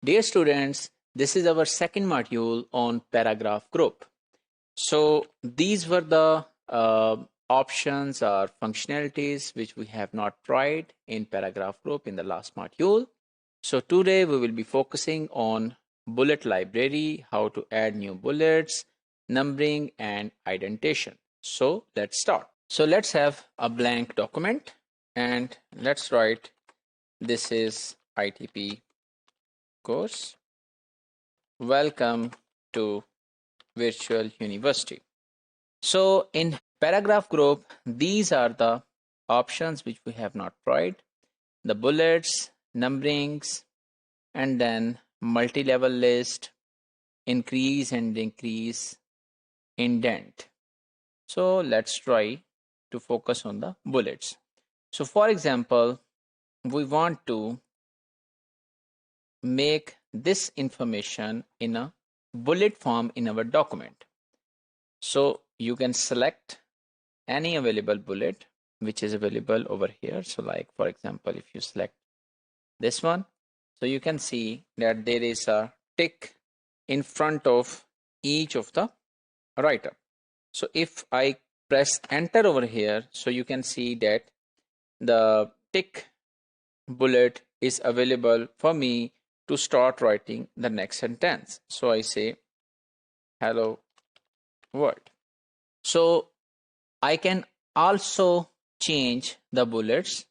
Dear students, this is our second module on paragraph group. So these were the options or functionalities which we have not tried in paragraph group in the last module. So today we will be focusing on bullet library, how to add new bullets, numbering and indentation. So let's start. So let's have a blank document and let's write this is ITP course. Welcome to Virtual University. So in paragraph group, these are the options which we have not tried: the bullets, numberings, and then multi-level list, increase and decrease, indent. So let's try to focus on the bullets. So for example, we want to make this information in a bullet form in our document. So you can select any available bullet which is available over here. So like for example, if you select this one, so you can see that there is a tick in front of each of the writer. So if I press enter over here, so you can see that the tick bullet is available for me to start writing the next sentence. So I say hello world. So I can also change the bullets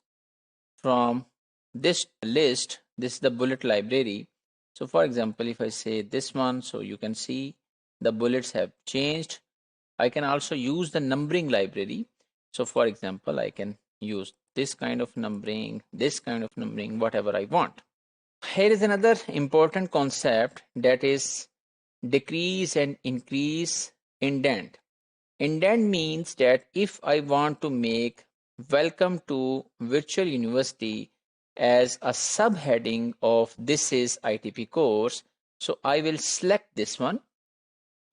from this list. This is the bullet library. So for example, if I say this one, so you can see the bullets have changed. I can also use the numbering library. So for example, I can use this kind of numbering, whatever I want. Here is another important concept, that is decrease and increase indent. Indent means that if I want to make welcome to virtual university as a subheading of this is ITP course, so I will select this one.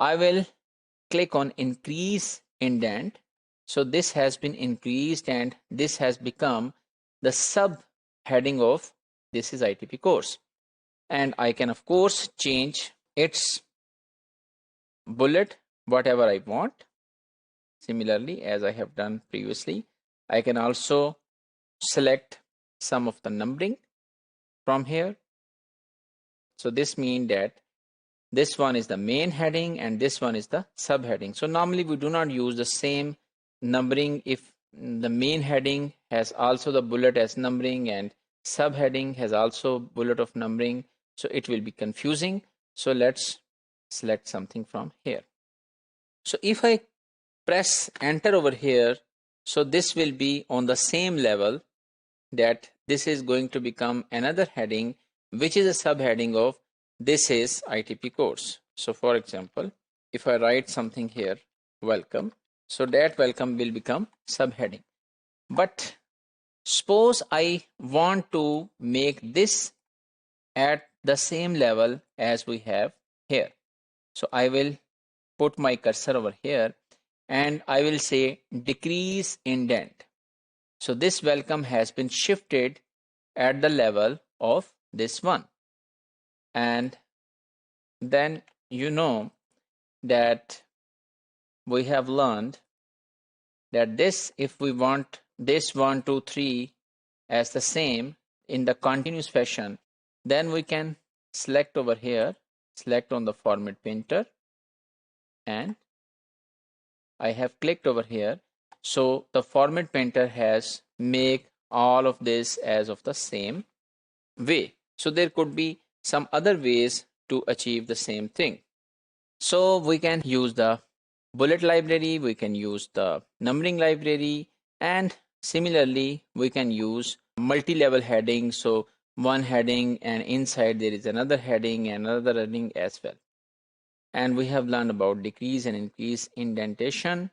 I will click on increase indent. So this has been increased and this has become the subheading of this is ITP course. And I can of course change its bullet whatever I want. Similarly, as I have done previously, I can also select some of the numbering from here. So this means that this one is the main heading and this one is the subheading. So normally we do not use the same numbering if the main heading has also the bullet as numbering and subheading has also bullet of numbering. So it will be confusing. So let's select something from here. So if I press enter over here, so this will be on the same level, that this is going to become another heading which is a subheading of this is ITP course. So for example, if I write something here, welcome, so that welcome will become subheading. But suppose I want to make this at the same level as we have here. So I will put my cursor over here and I will say decrease indent. So this welcome has been shifted at the level of this one. And then you know that we have learned that this, if we want this 1, 2, 3 as the same in the continuous fashion, then we can select over here, select on the format painter, and I have clicked over here. So the format painter has make all of this as of the same way. So there could be some other ways to achieve the same thing. So we can use the bullet library, we can use the numbering library, and similarly we can use multi-level heading. So one heading and inside there is another heading and another heading as well. And we have learned about decrease and increase indentation.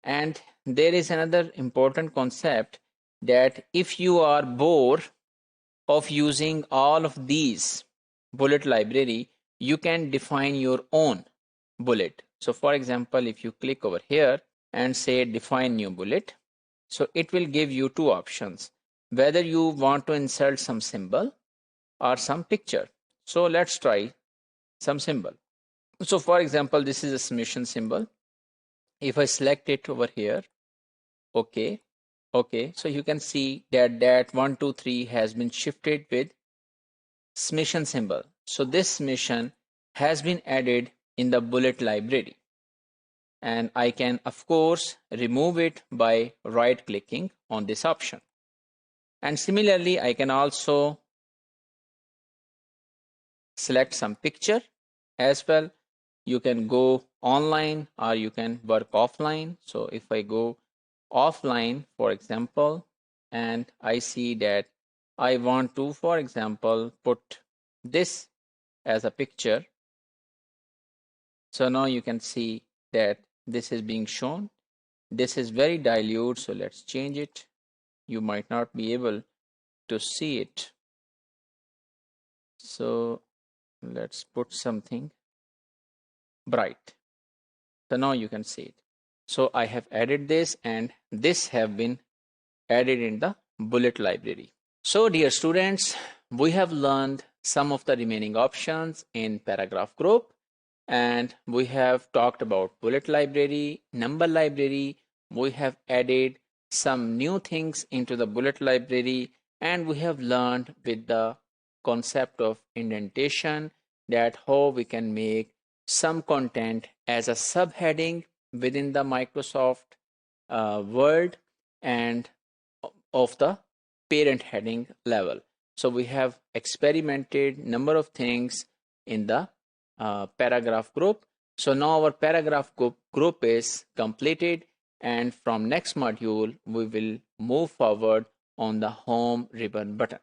And there is another important concept, that if you are bored of using all of these bullet library, you can define your own bullet. So for example, if you click over here and say define new bullet, so it will give you two options, whether you want to insert some symbol or some picture. So let's try some symbol. So for example, this is a summation symbol. If I select it over here, okay, so you can see that 1, 2, 3 has been shifted with summation symbol. So this summation has been added in the bullet library, and I can of course remove it by right clicking on this option. And similarly, I can also select some picture as well. You can go online or you can work offline. So if I go offline, for example, and I see that I want to, for example, put this as a picture. So now you can see that this is being shown. This is very dilute, so let's change it. You might not be able to see it. So let's put something bright. So now you can see it. So I have added this, and this have been added in the bullet library. So dear students, we have learned some of the remaining options in paragraph group, and we have talked about bullet library, number library. We have added some new things into the bullet library, and we have learned with the concept of indentation that how we can make some content as a subheading within the Microsoft Word and of the parent heading level. So we have experimented number of things in the paragraph group. So now our paragraph group is completed, and from next module we will move forward on the home ribbon button.